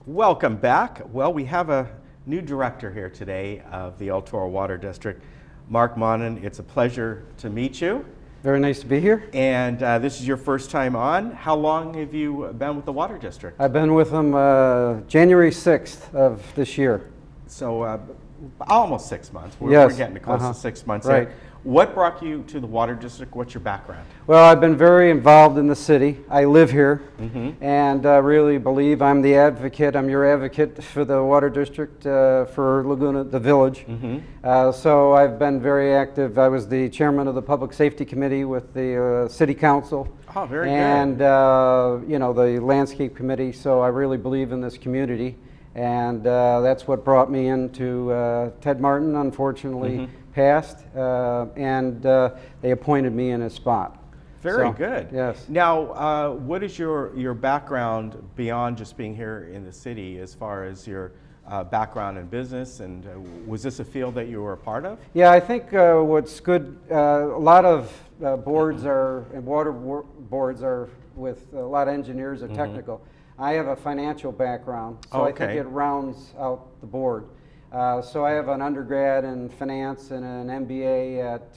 Welcome back. Well, we have a new director here today of the El Toro Water District, Mark Monin. It's a pleasure to meet you. Very nice to be here. And this is your first time on. How long have you been with the Water District? I've been with them January 6th of this year. So almost 6 months. Yes. We're getting close to 6 months Right. here. What brought you to the Water District? What's your background? Well, I've been very involved in the city. I live here and really believe I'm the advocate. I'm your advocate for the Water District for Laguna, the village. So I've been very active. I was the chairman of the Public Safety Committee with the City Council. Oh, very and, good. the Landscape Committee. So I really believe in this community. And that's what brought me into Ted Martin, unfortunately passed, and they appointed me in his spot. Very good. Yes. Now, what is your background beyond just being here in the city as far as your background in business, and was this a field that you were a part of? Yeah, I think what's good, a lot of boards are, and water boards are with a lot of engineers or technical. I have a financial background, so I think it rounds out the board. So I have an undergrad in finance and an MBA at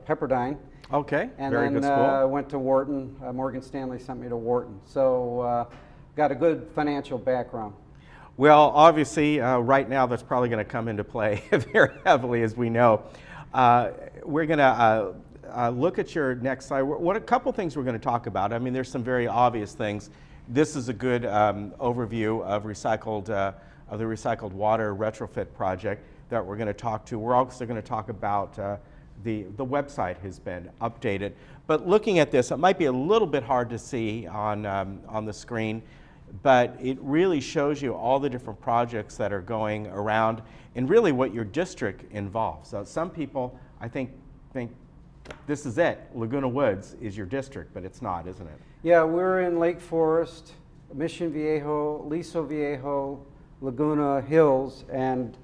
Pepperdine. Okay, and very then good school. Went to Wharton. Morgan Stanley sent me to Wharton. So got a good financial background. Well, obviously, right now that's probably going to come into play very heavily, as we know. We're going to look at your next slide. What a couple things we're going to talk about. I mean, there's some very obvious things. This is a good overview of the recycled water retrofit project that we're going to talk to. We're also going to talk about the website has been updated. But looking at this, it might be a little bit hard to see on the screen, but it really shows you all the different projects that are going around and really what your district involves. So some people, I think this is it. Laguna Woods is your district, but it's not, isn't it? Yeah, we're in Lake Forest, Mission Viejo, Liso Viejo, Laguna Hills, and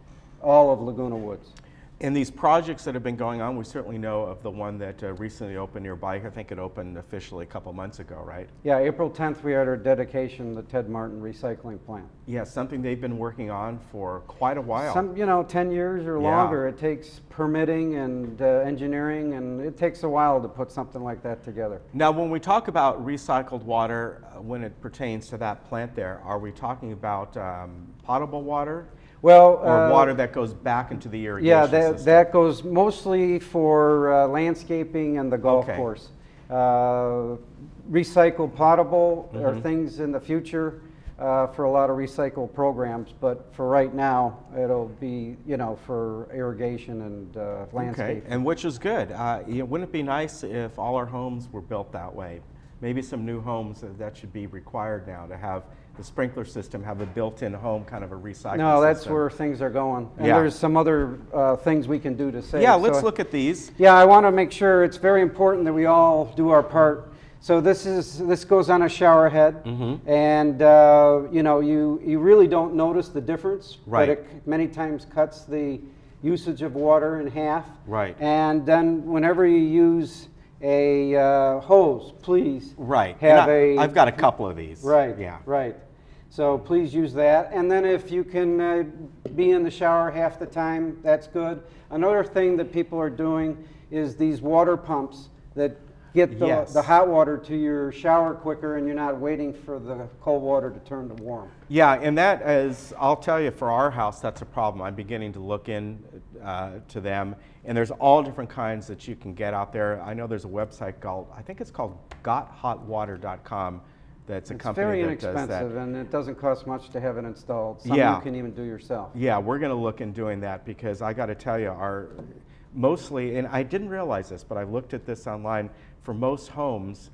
all of Laguna Woods. In these projects that have been going on, we certainly know of the one that recently opened nearby. I think it opened officially a couple months ago, right? Yeah, April 10th we had our dedication, the Ted Martin recycling plant. Yeah, something they've been working on for quite a while. 10 years or longer. It takes permitting and engineering, and it takes a while to put something like that together. Now, when we talk about recycled water, when it pertains to that plant there, are we talking about potable water? Well, or water that goes back into the irrigation system? system? That goes mostly for landscaping and the golf course. Recycled potable are things in the future for a lot of recycle programs, but for right now, it'll be, for irrigation and landscaping. Okay, and which is good. Wouldn't it be nice if all our homes were built that way? Maybe some new homes that should be required now to have the sprinkler system have a built-in home kind of a recycling system. No, that's where things are going. And there's some other things we can do to save. Yeah, let's look at these. Yeah, I want to make sure it's very important that we all do our part. So this goes on a shower head, and you really don't notice the difference, but it many times cuts the usage of water in half. Right. And then whenever you use a hose, please have I've got a couple of these. Right. Yeah. Right. So please use that. And then if you can be in the shower half the time, that's good. Another thing that people are doing is these water pumps that get the hot water to your shower quicker, and you're not waiting for the cold water to turn to warm. Yeah, and that is, I'll tell you, for our house, that's a problem. I'm beginning to look in to them, and there's all different kinds that you can get out there. I know there's a website called, I think it's called gothotwater.com. That's a company that does that. It's very inexpensive, and it doesn't cost much to have it installed. Some you can even do yourself. Yeah, we're going to look in doing that, because I got to tell you, mostly, and I didn't realize this, but I looked at this online, for most homes,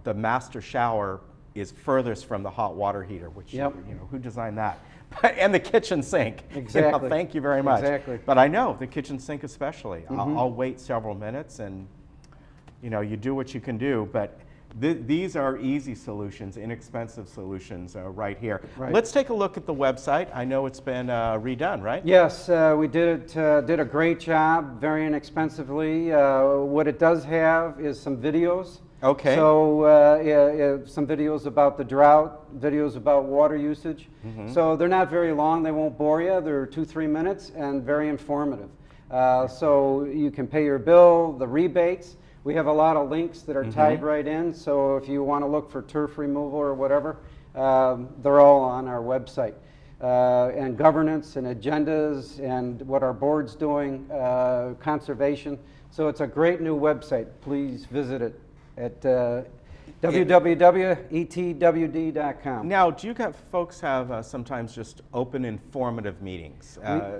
the master shower is furthest from the hot water heater, which, who designed that? And the kitchen sink. Exactly. Thank you very much. Exactly. But I know, the kitchen sink especially. I'll wait several minutes, and you do what you can do, but these are easy solutions, inexpensive solutions right here. Right. Let's take a look at the website. I know it's been redone, right? Yes, we did a great job, very inexpensively. What it does have is some videos Okay. So some videos about the drought, videos about water usage. So they're not very long. They won't bore you. They're 2-3 minutes and very informative. So you can pay your bill, the rebates. We have a lot of links that are tied right in. So if you want to look for turf removal or whatever, they're all on our website. And governance and agendas and what our board's doing, conservation. So it's a great new website. Please visit it at www.etwd.com. Now, do you folks have sometimes just open informative meetings?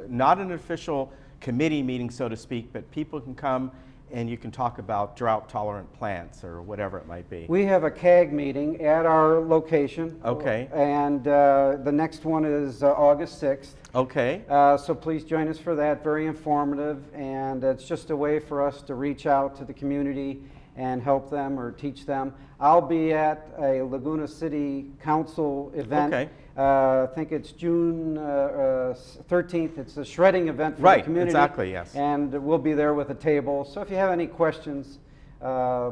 Not an official committee meeting, so to speak, but people can come and you can talk about drought-tolerant plants or whatever it might be. We have a CAG meeting at our location. Okay. And the next one is August 6th. Okay. So please join us for that. Very informative, and it's just a way for us to reach out to the community and help them or teach them. I'll be at a Laguna City Council event. Okay. I think it's June 13th. It's a shredding event for the community. Right, exactly, yes. And we'll be there with a table. So if you have any questions,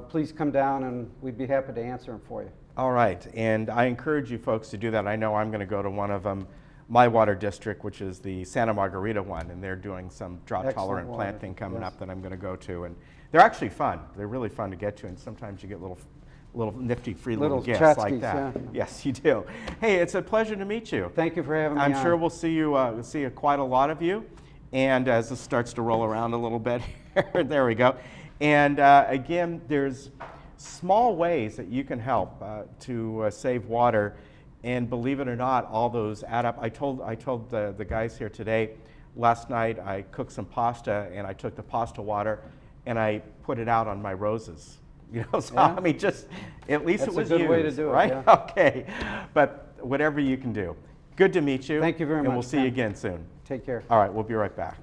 please come down and we'd be happy to answer them for you. All right, and I encourage you folks to do that. I know I'm going to go to one of them, my water district, which is the Santa Margarita one, and they're doing some drought-tolerant Excellent plant water, thing coming yes. up that I'm going to go to, and they're actually fun. They're really fun to get to, and sometimes you get little nifty free little gifts like tchotchkes, that. yeah. Yes, you do. Hey, it's a pleasure to meet you. Thank you for having me I'm on. sure we'll see quite a lot of you, and as this starts to roll around a little bit, there we go. And again, there's small ways that you can help to save water, and believe it or not, all those add up. I told the guys here today, last night I cooked some pasta, and I took the pasta water and I put it out on my roses. You know, so Yeah. I mean, just at least That's it was a good way to used, do it, right? yeah. Okay, but whatever you can do. Good to meet you. Thank you very and much, we'll see you Ken. again soon. Take care. All right, we'll be right back.